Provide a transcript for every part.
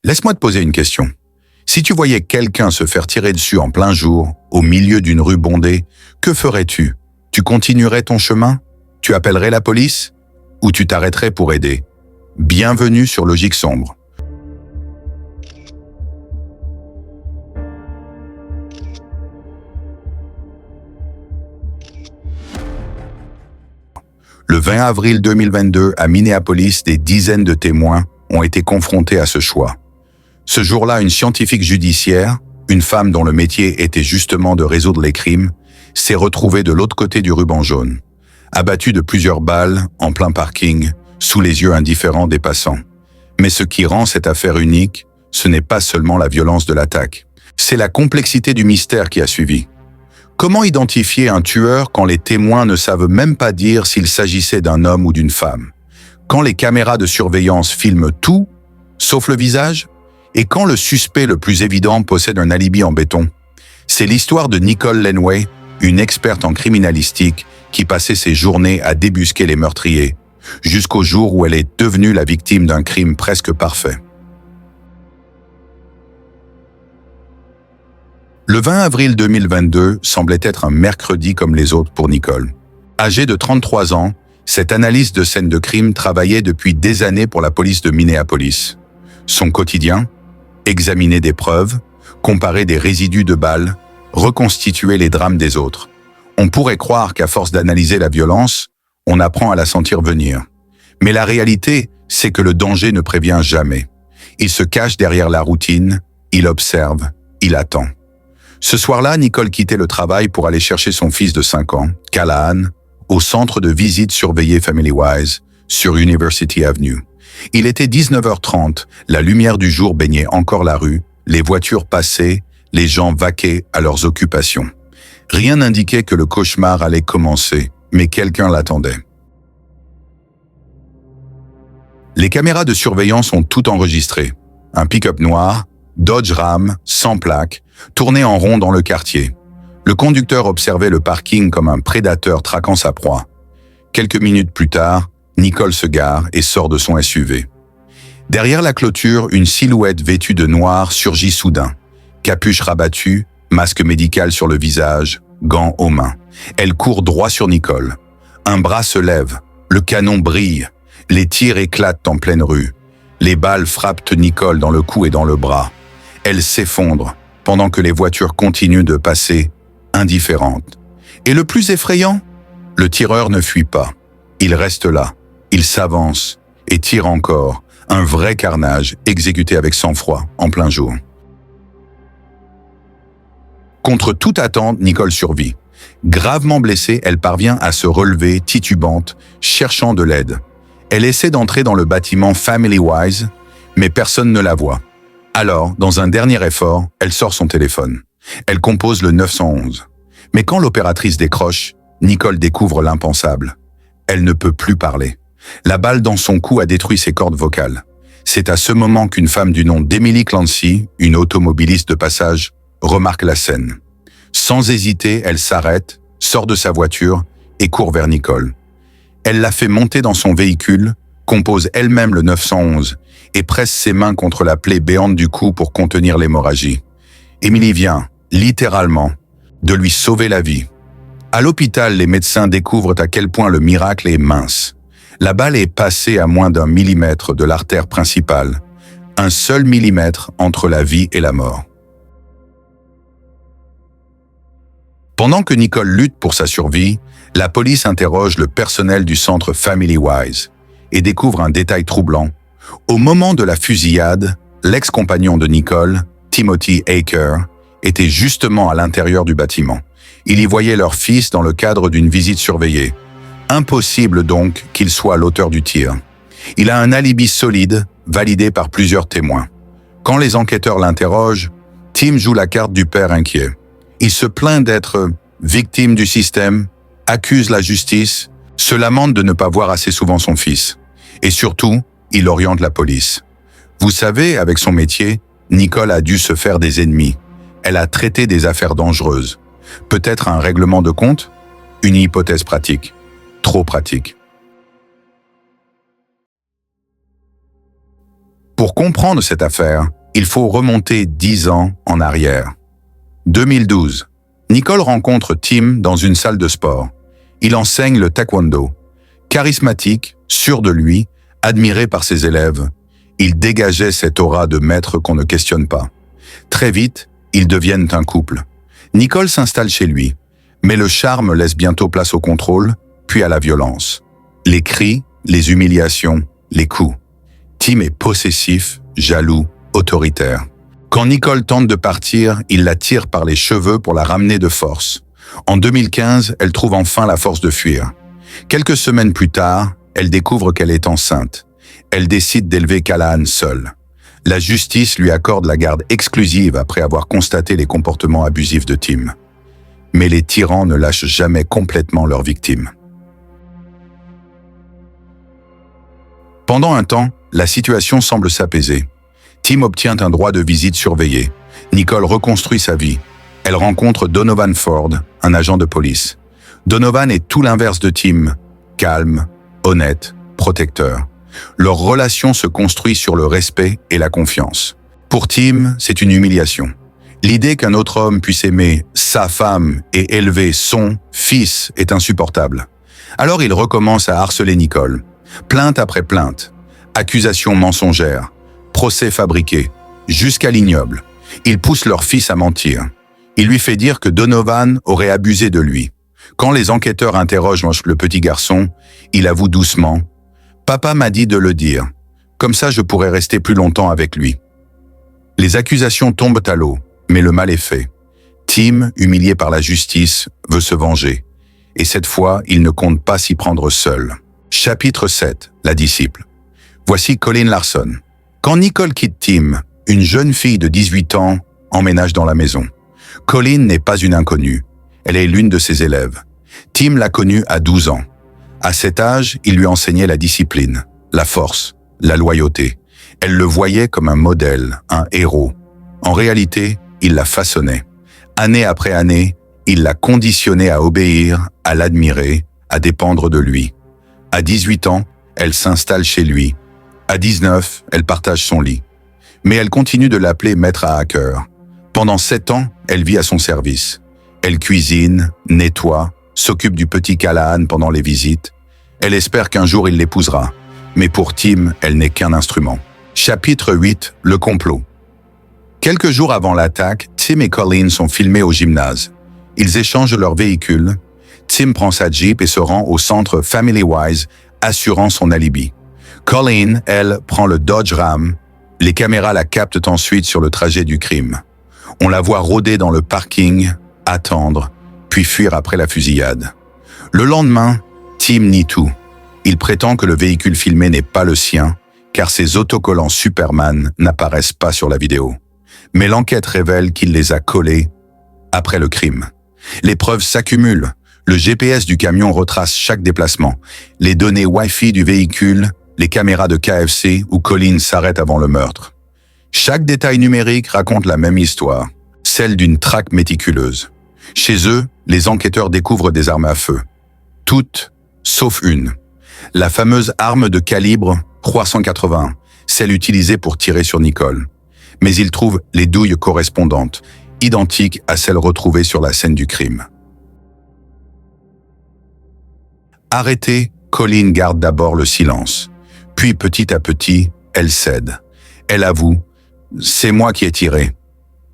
Laisse-moi te poser une question. Si tu voyais quelqu'un se faire tirer dessus en plein jour, au milieu d'une rue bondée, que ferais-tu? Tu continuerais ton chemin? Tu appellerais la police? Ou tu t'arrêterais pour aider? Bienvenue sur Logique Sombre. Le 20 avril 2022, à Minneapolis, des dizaines de témoins ont été confrontés à ce choix. Ce jour-là, une scientifique judiciaire, une femme dont le métier était justement de résoudre les crimes, s'est retrouvée de l'autre côté du ruban jaune, abattue de plusieurs balles en plein parking, sous les yeux indifférents des passants. Mais ce qui rend cette affaire unique, ce n'est pas seulement la violence de l'attaque, c'est la complexité du mystère qui a suivi. Comment identifier un tueur quand les témoins ne savent même pas dire s'il s'agissait d'un homme ou d'une femme? Quand les caméras de surveillance filment tout, sauf le visage? Et quand le suspect le plus évident possède un alibi en béton? C'est l'histoire de Nicole Lenway, une experte en criminalistique qui passait ses journées à débusquer les meurtriers, jusqu'au jour où elle est devenue la victime d'un crime presque parfait. Le 20 avril 2022 semblait être un mercredi comme les autres pour Nicole. Âgée de 33 ans, cette analyste de scène de crime travaillait depuis des années pour la police de Minneapolis. Son quotidien? Examiner des preuves, comparer des résidus de balles, reconstituer les drames des autres. On pourrait croire qu'à force d'analyser la violence, on apprend à la sentir venir. Mais la réalité, c'est que le danger ne prévient jamais. Il se cache derrière la routine, il observe, il attend. Ce soir-là, Nicole quittait le travail pour aller chercher son fils de 5 ans, Callahan, au centre de visite surveillé FamilyWise, sur University Avenue. Il était 19h30, la lumière du jour baignait encore la rue, les voitures passaient, les gens vaquaient à leurs occupations. Rien n'indiquait que le cauchemar allait commencer, mais quelqu'un l'attendait. Les caméras de surveillance ont tout enregistré. Un pick-up noir, Dodge Ram, sans plaque, tournait en rond dans le quartier. Le conducteur observait le parking comme un prédateur traquant sa proie. Quelques minutes plus tard, Nicole se gare et sort de son SUV. Derrière la clôture, une silhouette vêtue de noir surgit soudain. Capuche rabattue, masque médical sur le visage, gants aux mains. Elle court droit sur Nicole. Un bras se lève, le canon brille, les tirs éclatent en pleine rue. Les balles frappent Nicole dans le cou et dans le bras. Elle s'effondre, pendant que les voitures continuent de passer, indifférentes. Et le plus effrayant, le tireur ne fuit pas. Il reste là, il s'avance et tire encore, un vrai carnage exécuté avec sang-froid en plein jour. Contre toute attente, Nicole survit. Gravement blessée, elle parvient à se relever, titubante, cherchant de l'aide. Elle essaie d'entrer dans le bâtiment FamilyWise, mais personne ne la voit. Alors, dans un dernier effort, elle sort son téléphone. Elle compose le 911. Mais quand l'opératrice décroche, Nicole découvre l'impensable. Elle ne peut plus parler. La balle dans son cou a détruit ses cordes vocales. C'est à ce moment qu'une femme du nom d'Emily Clancy, une automobiliste de passage, remarque la scène. Sans hésiter, elle s'arrête, sort de sa voiture et court vers Nicole. Elle la fait monter dans son véhicule, compose elle-même le 911 et presse ses mains contre la plaie béante du cou pour contenir l'hémorragie. Emily vient, littéralement, de lui sauver la vie. À l'hôpital, les médecins découvrent à quel point le miracle est mince. La balle est passée à moins d'1 millimètre de l'artère principale, un seul millimètre entre la vie et la mort. Pendant que Nicole lutte pour sa survie, la police interroge le personnel du centre FamilyWise et découvre un détail troublant. Au moment de la fusillade, l'ex-compagnon de Nicole, Timothy Aker, était justement à l'intérieur du bâtiment. Il y voyait leur fils dans le cadre d'une visite surveillée. Impossible donc qu'il soit l'auteur du tir. Il a un alibi solide, validé par plusieurs témoins. Quand les enquêteurs l'interrogent, Tim joue la carte du père inquiet. Il se plaint d'être victime du système, accuse la justice, se lamente de ne pas voir assez souvent son fils. Et surtout, il oriente la police. Vous savez, avec son métier, Nicole a dû se faire des ennemis. Elle a traité des affaires dangereuses. Peut-être un règlement de compte? Une hypothèse pratique. Trop pratique. Pour comprendre cette affaire, il faut remonter 10 ans en arrière. 2012. Nicole rencontre Tim dans une salle de sport. Il enseigne le taekwondo. Charismatique, sûr de lui, admiré par ses élèves, il dégageait cette aura de maître qu'on ne questionne pas. Très vite, ils deviennent un couple. Nicole s'installe chez lui, mais le charme laisse bientôt place au contrôle, puis à la violence. Les cris, les humiliations, les coups. Tim est possessif, jaloux, autoritaire. Quand Nicole tente de partir, il la tire par les cheveux pour la ramener de force. En 2015, elle trouve enfin la force de fuir. Quelques semaines plus tard, elle découvre qu'elle est enceinte. Elle décide d'élever Callahan seule. La justice lui accorde la garde exclusive après avoir constaté les comportements abusifs de Tim. Mais les tyrans ne lâchent jamais complètement leurs victimes. Pendant un temps, la situation semble s'apaiser. Tim obtient un droit de visite surveillé. Nicole reconstruit sa vie. Elle rencontre Donovan Ford, un agent de police. Donovan est tout l'inverse de Tim, calme, honnête, protecteur. Leur relation se construit sur le respect et la confiance. Pour Tim, c'est une humiliation. L'idée qu'un autre homme puisse aimer sa femme et élever son fils est insupportable. Alors il recommence à harceler Nicole. Plainte après plainte, accusations mensongères, procès fabriqués, jusqu'à l'ignoble. Il pousse leur fils à mentir. Il lui fait dire que Donovan aurait abusé de lui. Quand les enquêteurs interrogent le petit garçon, il avoue doucement « Papa m'a dit de le dire. Comme ça, je pourrais rester plus longtemps avec lui. » Les accusations tombent à l'eau, mais le mal est fait. Tim, humilié par la justice, veut se venger. Et cette fois, il ne compte pas s'y prendre seul. Chapitre 7. La disciple. Voici Colleen Larson. Quand Nicole quitte Tim, une jeune fille de 18 ans emménage dans la maison. Colleen n'est pas une inconnue. Elle est l'une de ses élèves. Tim l'a connue à 12 ans. À cet âge, il lui enseignait la discipline, la force, la loyauté. Elle le voyait comme un modèle, un héros. En réalité, il la façonnait. Année après année, il l'a conditionnée à obéir, à l'admirer, à dépendre de lui. À 18 ans, elle s'installe chez lui. À 19, elle partage son lit. Mais elle continue de l'appeler maître à hacker. Pendant 7 ans, elle vit à son service. Elle cuisine, nettoie, s'occupe du petit Callahan pendant les visites. Elle espère qu'un jour il l'épousera. Mais pour Tim, elle n'est qu'un instrument. Chapitre 8. Le complot. Quelques jours avant l'attaque, Tim et Colleen sont filmés au gymnase. Ils échangent leurs véhicules. Tim prend sa Jeep et se rend au centre FamilyWise, assurant son alibi. Colleen, elle, prend le Dodge Ram. Les caméras la captent ensuite sur le trajet du crime. On la voit rôder dans le parking, attendre, puis fuir après la fusillade. Le lendemain, Tim nie tout. Il prétend que le véhicule filmé n'est pas le sien, car ses autocollants Superman n'apparaissent pas sur la vidéo. Mais l'enquête révèle qu'il les a collés après le crime. Les preuves s'accumulent. Le GPS du camion retrace chaque déplacement. Les données Wi-Fi du véhicule, les caméras de KFC où Colleen s'arrête avant le meurtre. Chaque détail numérique raconte la même histoire, celle d'une traque méticuleuse. Chez eux, les enquêteurs découvrent des armes à feu. Toutes, sauf une. La fameuse arme de calibre 381, celle utilisée pour tirer sur Nicole. Mais ils trouvent les douilles correspondantes, identiques à celles retrouvées sur la scène du crime. Arrêtée, Colleen garde d'abord le silence. Puis petit à petit, elle cède. Elle avoue « C'est moi qui ai tiré ».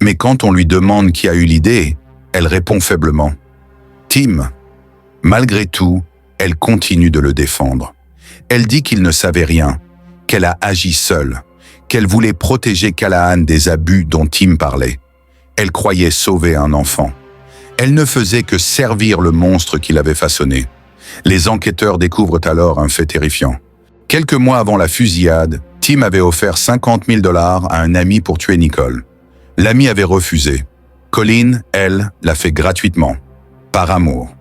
Mais quand on lui demande qui a eu l'idée, elle répond faiblement « Tim ». Malgré tout, elle continue de le défendre. Elle dit qu'il ne savait rien, qu'elle a agi seule, qu'elle voulait protéger Callahan des abus dont Tim parlait. Elle croyait sauver un enfant. Elle ne faisait que servir le monstre qu'il avait façonné. Les enquêteurs découvrent alors un fait terrifiant. Quelques mois avant la fusillade, Tim avait offert 50 000 $ à un ami pour tuer Nicole. L'ami avait refusé. Colleen, elle, l'a fait gratuitement, par amour.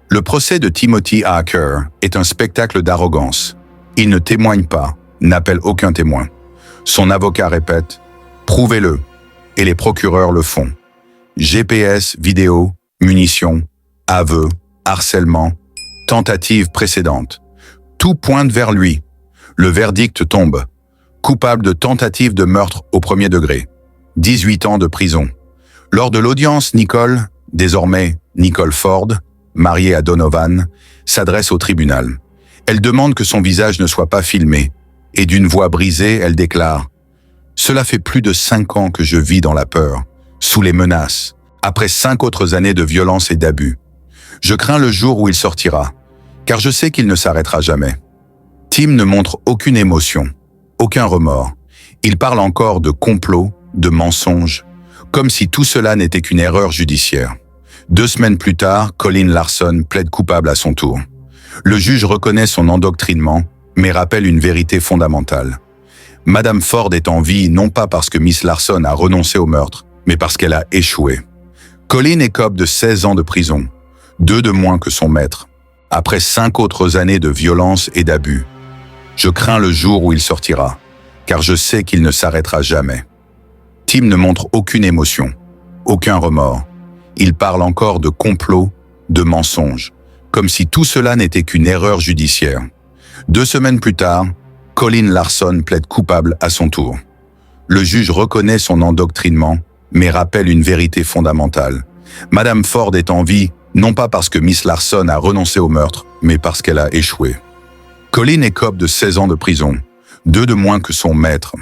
Le procès de Timothy Hacker est un spectacle d'arrogance. Il ne témoigne pas, n'appelle aucun témoin. Son avocat répète « Prouvez-le » et les procureurs le font. GPS, vidéo, munitions, aveux, harcèlement, tentatives précédentes. Tout pointe vers lui. Le verdict tombe. Coupable de tentative de meurtre au premier degré. 18 ans de prison. Lors de l'audience, Nicole, désormais Nicole Ford, mariée à Donovan, s'adresse au tribunal. Elle demande que son visage ne soit pas filmé, et d'une voix brisée, elle déclare « Cela fait plus de 5 ans que je vis dans la peur, sous les menaces, après 5 autres années de violence et d'abus. Je crains le jour où il sortira, car je sais qu'il ne s'arrêtera jamais. » Tim ne montre aucune émotion, aucun remords. Il parle encore de complot, de mensonges, comme si tout cela n'était qu'une erreur judiciaire. 2 semaines plus tard, Colin Larson plaide coupable à son tour. Le juge reconnaît son endoctrinement, mais rappelle une vérité fondamentale. Madame Ford est en vie non pas parce que Miss Larson a renoncé au meurtre, mais parce qu'elle a échoué. Colin écope de 16 ans de prison, 2 de moins que son maître, après 5 autres années de violence et d'abus. Je crains le jour où il sortira, car je sais qu'il ne s'arrêtera jamais. Tim ne montre aucune émotion, aucun remords. Il parle encore de complot, de mensonges, comme si tout cela n'était qu'une erreur judiciaire. 2 semaines plus tard, Colin Larson plaide coupable à son tour. Le juge reconnaît son endoctrinement, mais rappelle une vérité fondamentale. Madame Ford est en vie, non pas parce que Miss Larson a renoncé au meurtre, mais parce qu'elle a échoué. Colin écope de 16 ans de prison, 2 de moins que son maître.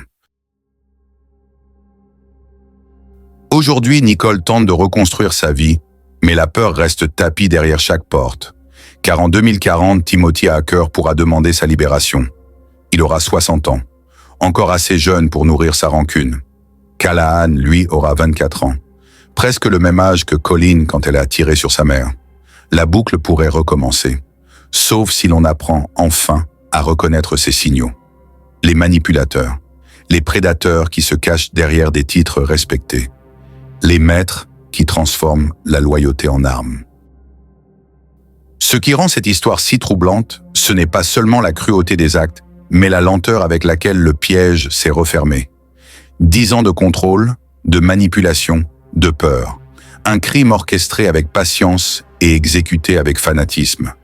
Aujourd'hui, Nicole tente de reconstruire sa vie, mais la peur reste tapie derrière chaque porte. Car en 2040, Timothy Acker pourra demander sa libération. Il aura 60 ans, encore assez jeune pour nourrir sa rancune. Callahan, lui, aura 24 ans, presque le même âge que Colin quand elle a tiré sur sa mère. La boucle pourrait recommencer, sauf si l'on apprend enfin à reconnaître ces signaux. Les manipulateurs, les prédateurs qui se cachent derrière des titres respectés, les maîtres qui transforment la loyauté en arme. Ce qui rend cette histoire si troublante, ce n'est pas seulement la cruauté des actes, mais la lenteur avec laquelle le piège s'est refermé. 10 ans de contrôle, de manipulation, de peur. Un crime orchestré avec patience et exécuté avec fanatisme.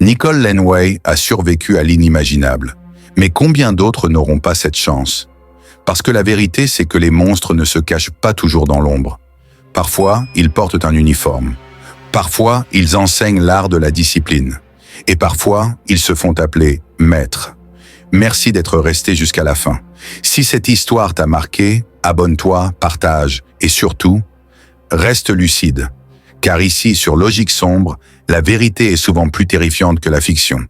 Nicole Lenway a survécu à l'inimaginable. Mais combien d'autres n'auront pas cette chance? Parce que la vérité, c'est que les monstres ne se cachent pas toujours dans l'ombre. Parfois, ils portent un uniforme. Parfois, ils enseignent l'art de la discipline. Et parfois, ils se font appeler maîtres. Merci d'être resté jusqu'à la fin. Si cette histoire t'a marqué, abonne-toi, partage et surtout, reste lucide. Car ici, sur Logique Sombre, la vérité est souvent plus terrifiante que la fiction.